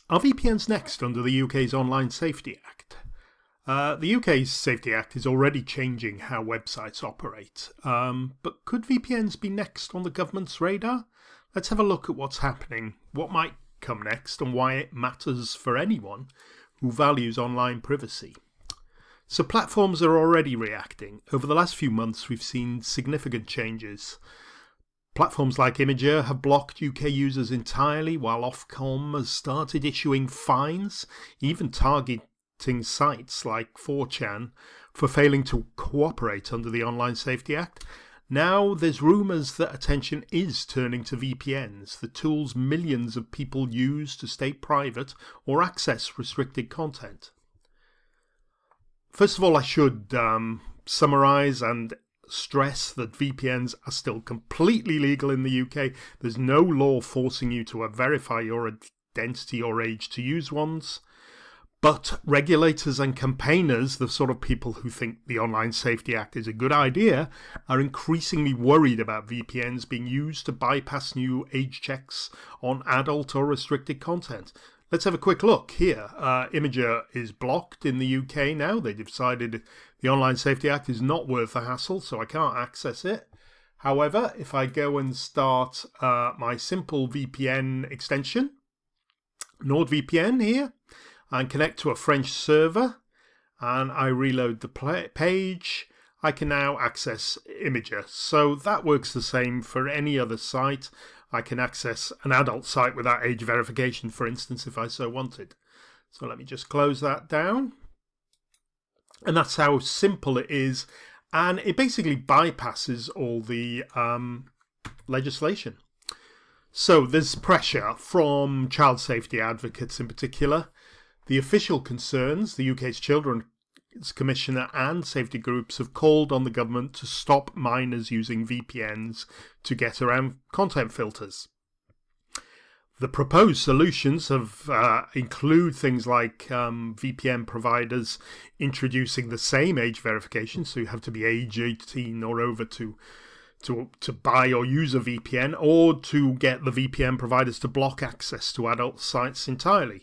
Are VPNs next under the UK's Online Safety Act? The UK's Safety Act is already changing how websites operate, but could VPNs be next on the government's radar? Let's have a look at what's happening, what might come next, and why it matters for anyone who values online privacy. So platforms are already reacting. Over the last few months, we've seen significant changes. Platforms like Imgur have blocked UK users entirely, while Ofcom has started issuing fines, even targeting sites like 4chan for failing to cooperate under the Online Safety Act. Now there's rumours that attention is turning to VPNs, the tools millions of people use to stay private or access restricted content. First of all, I should summarise and stress that VPNs are still completely legal in the UK. There's no law forcing you to verify your identity or age to use ones. But regulators and campaigners, the sort of people who think the Online Safety Act is a good idea, are increasingly worried about VPNs being used to bypass new age checks on adult or restricted content. Let's have a quick look here. Imgur is blocked in the UK now. They decided the Online Safety Act is not worth the hassle, so I can't access it. However, if I go and start my simple VPN extension, NordVPN here, and connect to a French server, and I reload the page, I can now access Imgur. So that works the same for any other site. I can access an adult site without age verification, for instance, if I so wanted. So let me just close that down. And that's how simple it is. And it basically bypasses all the legislation. So there's pressure from child safety advocates in particular. The official concerns, the UK's Children's Commissioner and safety groups have called on the government to stop minors using VPNs to get around content filters. The proposed solutions have include things like VPN providers introducing the same age verification, so you have to be age 18 or over to buy or use a VPN, or to get the VPN providers to block access to adult sites entirely.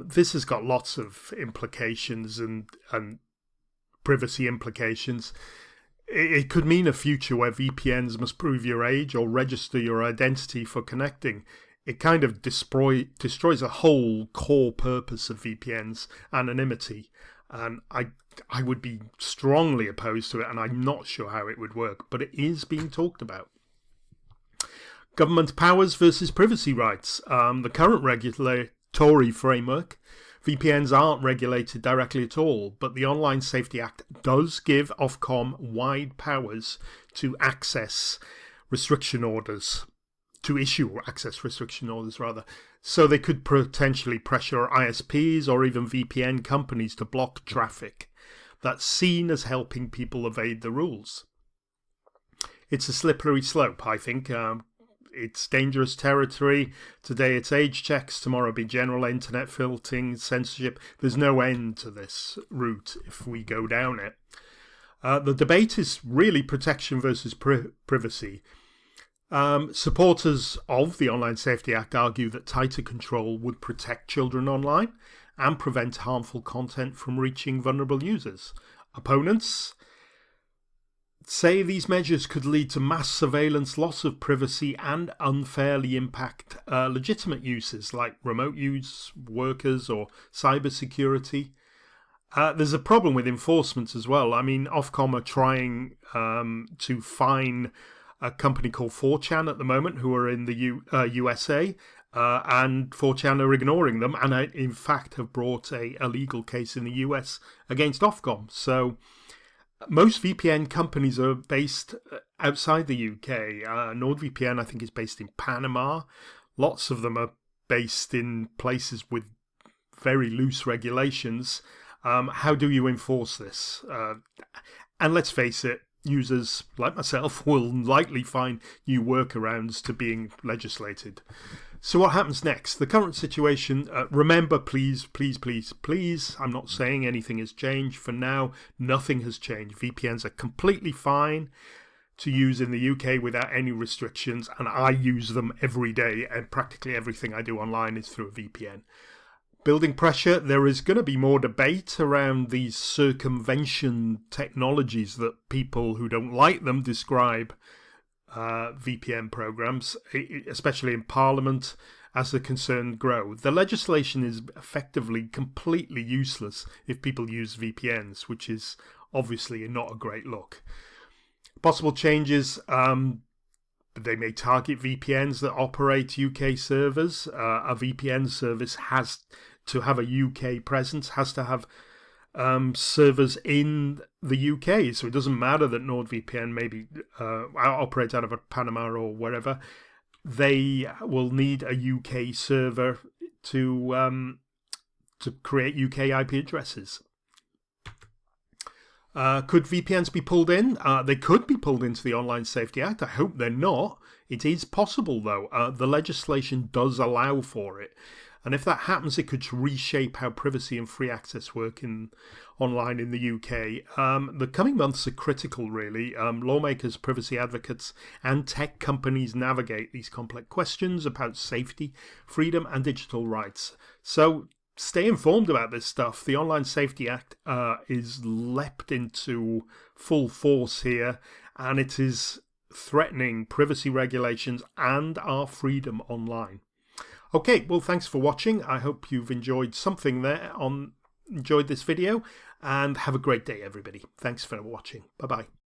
This has got lots of implications and privacy implications. It could mean a future where VPNs must prove your age or register your identity for connecting. It kind of destroys a whole core purpose of VPNs, anonymity. And I would be strongly opposed to it, and I'm not sure how it would work, but it is being talked about. Government powers versus privacy rights. The current regulatory framework, VPNs aren't regulated directly at all, but the Online Safety Act does give Ofcom wide powers to access restriction orders, to issue access restriction orders rather. So they could potentially pressure ISPs or even VPN companies to block traffic that's seen as helping people evade the rules. It's a slippery slope, I think. It's dangerous territory. Today it's age checks, tomorrow be general internet filtering, censorship. There's no end to this route if we go down it. The debate is really protection versus privacy. Supporters of the Online Safety Act argue that tighter control would protect children online and prevent harmful content from reaching vulnerable users. Opponents say these measures could lead to mass surveillance, loss of privacy, and unfairly impact legitimate uses like remote use workers or cybersecurity. There's a problem with enforcement as well. I mean, Ofcom are trying to fine a company called 4chan at the moment, who are in the USA, and 4chan are ignoring them, and in fact have brought a legal case in the US against Ofcom. So most VPN companies are based outside the UK. NordVPN, I think, is based in Panama. Lots of them are based in places with very loose regulations. How do you enforce this? And let's face it, users like myself will likely find new workarounds to being legislated. So what happens next? The current situation, remember, please, I'm not saying anything has changed. For now, nothing has changed. VPNs are completely fine. to use in the UK without any restrictions, and I use them every day, and practically everything I do online is through a VPN. Building pressure, there is going to be more debate around these circumvention technologies that people who don't like them describe VPN programs, especially in Parliament, as the concerns grow. The legislation is effectively completely useless if people use VPNs, which is obviously not a great look. Possible changes, they may target VPNs that operate UK servers. A VPN service has to have a UK presence, has to have servers in the UK. So it doesn't matter that NordVPN maybe operate out of a Panama or wherever. They will need a UK server to create UK IP addresses. Could VPNs be pulled in? They could be pulled into the Online Safety Act. I hope they're not. It is possible, though. The legislation does allow for it. And if that happens, it could reshape how privacy and free access work online in the UK. The coming months are critical, really. Lawmakers, privacy advocates, and tech companies navigate these complex questions about safety, freedom, and digital rights. So stay informed about this stuff. The Online Safety Act is leapt into full force here, and it is threatening privacy regulations and our freedom online. Okay, well, thanks for watching. I hope you've enjoyed something there, enjoyed this video, and have a great day, everybody. Thanks for watching. Bye-bye.